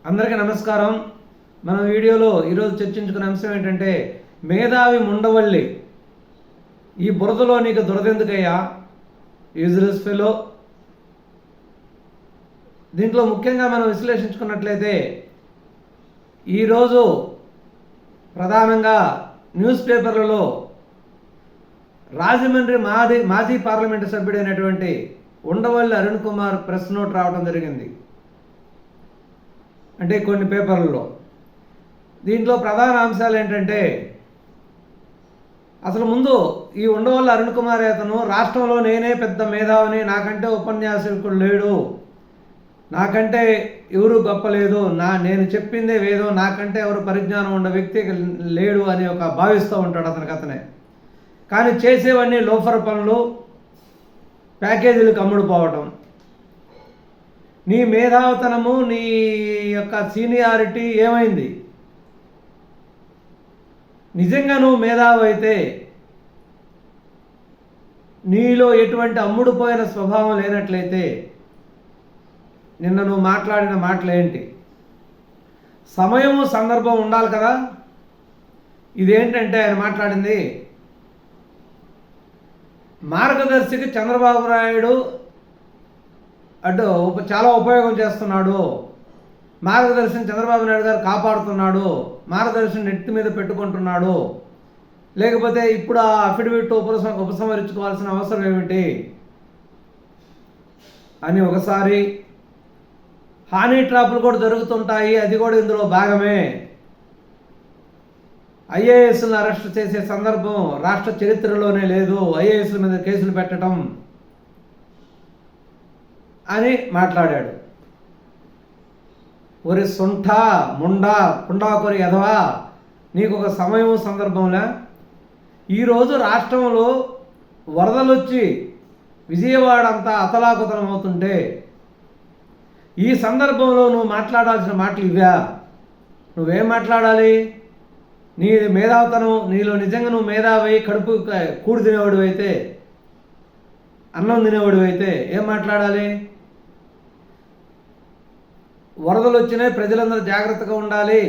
అందరికీ నమస్కారం. మన వీడియోలో ఈరోజు చర్చించుకునే అంశం ఏంటంటే మేధావి ఉండవల్లి, ఈ బురదలో నీకు దురదెందుకయ్యా, యూజ్లెస్ ఫెలో. దీంట్లో ముఖ్యంగా మనం విశ్లేషించుకున్నట్లయితే ఈరోజు ప్రధానంగా న్యూస్ పేపర్లలో రాజమండ్రి మాజీ పార్లమెంటు సభ్యుడైనటువంటి ఉండవల్లి అరుణ్ కుమార్ ప్రెస్ నోట్ రావడం జరిగింది. అంటే కొన్ని పేపర్లలో దీంట్లో ప్రధాన అంశాలు ఏంటంటే, అసలు ముందు ఈ ఉండవల్లి అరుణ్ కుమార్ అతను రాష్ట్రంలో నేనే పెద్ద మేధావిని, నాకంటే ఉపన్యాసకుడు లేడు, నాకంటే ఎవరు గొప్ప లేదు, నేను చెప్పిందే వేదం, నాకంటే ఎవరు పరిజ్ఞానం ఉన్న వ్యక్తి లేడు అని భావిస్తూ ఉంటాడు అతనే. కానీ చేసేవన్నీ లోఫర్ పనులు, ప్యాకేజీలకు అమ్ముడుపోవటం. నీ మేధావితనము, నీ యొక్క సీనియారిటీ ఏమైంది? నిజంగా నువ్వు మేధావి అయితే, నీలో ఎటువంటి అమ్ముడుపోయిన స్వభావం లేనట్లయితే నిన్న నువ్వు మాట్లాడిన మాటలు ఏంటి? సమయము సందర్భం ఉండాలి కదా. ఇదేంటంటే ఆయన మాట్లాడింది, మార్గదర్శికి చంద్రబాబు నాయుడు చాలా ఉపయోగం చేస్తున్నాడు, మార్గదర్శిని చంద్రబాబు నాయుడు గారు కాపాడుతున్నాడు, మార్గదర్శిని నెత్తి మీద పెట్టుకుంటున్నాడు, లేకపోతే ఇప్పుడు ఆ అఫిడవిట్ ఉపసంహరించుకోవాల్సిన అవసరం ఏమిటి అని ఒకసారి, హానీ ట్రాపులు కూడా జరుగుతుంటాయి, అది కూడా ఇందులో భాగమే, ఐఏఎస్లను అరెస్ట్ చేసే సందర్భం రాష్ట్ర చరిత్రలోనే లేదు, ఐఏఎస్ల మీద కేసులు పెట్టడం అని మాట్లాడాడు. ఒరి సొంఠ ముండా పుండాకొరి ఎదవా, నీకు ఒక సమయం సందర్భంలా. ఈరోజు రాష్ట్రంలో వరదలు వచ్చి విజయవాడ అంతా అతలాకుతలం అవుతుంటే ఈ సందర్భంలో నువ్వు మాట్లాడాల్సిన మాటలు ఇవ్వా? నువ్వేం మాట్లాడాలి? నీ మేధావితనం, నీలో నిజంగా నువ్వు మేధావి, కడుపు కూడు తినేవాడు అయితే, అన్నం తినేవాడు అయితే ఏం మాట్లాడాలి? వరదలు వచ్చినాయి, ప్రజలందరూ జాగ్రత్తగా ఉండాలి,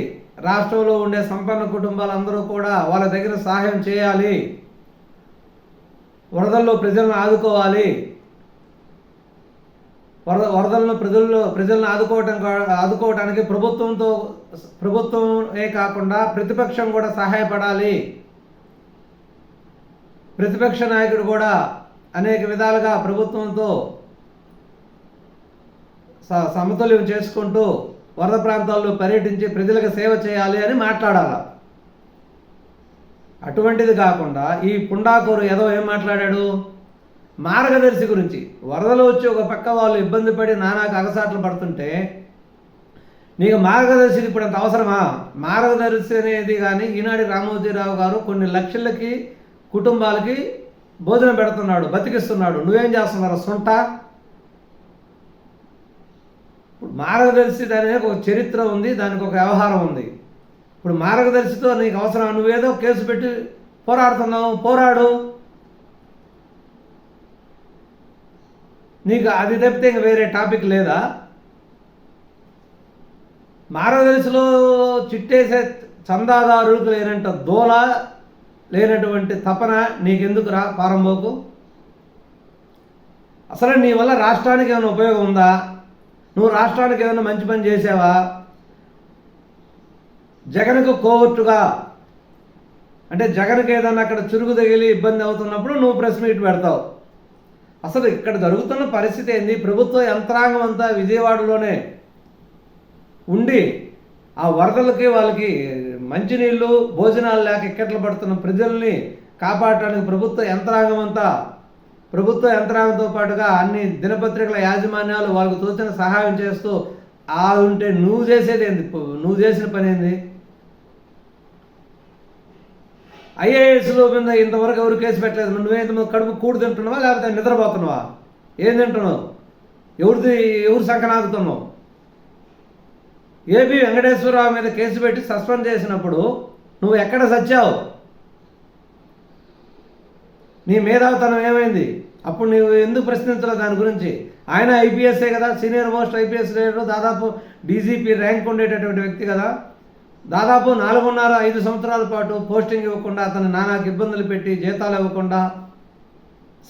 రాష్ట్రంలో ఉండే సంపన్న కుటుంబాలందరూ కూడా వాళ్ళ దగ్గర సహాయం చేయాలి, వరదల్లో ప్రజలను ఆదుకోవాలి, వరదలను ప్రజలను ఆదుకోవటానికి ప్రభుత్వమే కాకుండా ప్రతిపక్షం కూడా సహాయపడాలి, ప్రతిపక్ష నాయకుడు కూడా అనేక విధాలుగా ప్రభుత్వంతో సమతుల్యం చేసుకుంటూ వరద ప్రాంతాల్లో పర్యటించి ప్రజలకు సేవ చేయాలి అని మాట్లాడాల. అటువంటిది కాకుండా ఈ పుండాకూరు ఏదో ఏం మాట్లాడాడు? మార్గదర్శి గురించి. వరదలు వచ్చి ఒక పక్క వాళ్ళు ఇబ్బంది పడి నానాకు అగసాట్లు పడుతుంటే నీకు మార్గదర్శికి ఇప్పుడు అంత అవసరమా? మార్గదర్శి అనేది కానీ ఈనాడు రామోజీరావు గారు కొన్ని లక్షలకి కుటుంబాలకి భోజనం పెడుతున్నాడు, బతికిస్తున్నాడు. నువ్వేం చేస్తున్నారు? సొంట. ఇప్పుడు మార్గదర్శి దానికి ఒక చరిత్ర ఉంది, దానికి ఒక వ్యవహారం ఉంది. ఇప్పుడు మార్గదర్శితో నీకు అవసరం? నువ్వేదో కేసు పెట్టి పోరాడుతున్నావు, పోరాడు. నీకు అది తప్పితే ఇంక వేరే టాపిక్ లేదా? మార్గదర్శిలో చిట్టేసే చందాదారులకు లేనంట దోల, లేనటువంటి తపన నీకెందుకు రా పారంబోకు? అసలు నీ వల్ల రాష్ట్రానికి ఏమైనా ఉపయోగం ఉందా? నువ్వు రాష్ట్రానికి ఏమైనా మంచి పని చేసావా? జగన్కు కోవర్టుగా, అంటే జగన్కి ఏదన్నా అక్కడ చురుగు తగిలి ఇబ్బంది అవుతున్నప్పుడు నువ్వు ప్రెస్ మీట్ పెడతావు. అసలు ఇక్కడ జరుగుతున్న పరిస్థితి ఏంది? ప్రభుత్వ యంత్రాంగం అంతా విజయవాడలోనే ఉండి ఆ వరదలకి వాళ్ళకి మంచినీళ్ళు, భోజనాలు లేక ఇక్కట్లు పడుతున్న ప్రజల్ని కాపాడటానికి ప్రభుత్వ యంత్రాంగంతో పాటుగా అన్ని దినపత్రికల యాజమాన్యాలు వాళ్ళకు తోచిన సహాయం చేస్తూ ఉంటే నువ్వు చేసేది ఏంది? నువ్వు చేసిన పని ఏంది? ఐఏఎస్ల మీద ఇంతవరకు ఎవరు కేసు పెట్టలేదు. నువ్వేంత కడుపు కూడు తింటున్నావా, లేకపోతే నిద్రపోతున్నావా? ఏం తింటున్నావు? ఎవరు సంకనాగుతున్నావు? ఏపీ వెంకటేశ్వరరావు మీద కేసు పెట్టి సస్పెండ్ చేసినప్పుడు నువ్వు ఎక్కడ సచ్చావు? నీ మేధావితనం ఏమైంది? అప్పుడు నువ్వు ఎందుకు ప్రశ్నించలేదు దాని గురించి? ఆయన ఐపీఎస్ఏ కదా, సీనియర్ మోస్ట్ ఐపీఎస్ లీడరు, దాదాపు డీజీపీ ర్యాంక్ ఉండేటటువంటి వ్యక్తి కదా. దాదాపు 4.5 సంవత్సరాల పాటు పోస్టింగ్ ఇవ్వకుండా అతను నానాకు ఇబ్బందులు పెట్టి జీతాలు ఇవ్వకుండా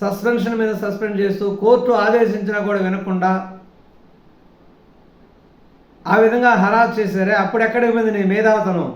సస్పెన్షన్ మీద సస్పెండ్ చేస్తూ కోర్టు ఆదేశించినా కూడా వినకుండా ఆ విధంగా హరాస్ చేశారే. అప్పుడు ఎక్కడ ఇవ్వంది నీ మేధావతనం?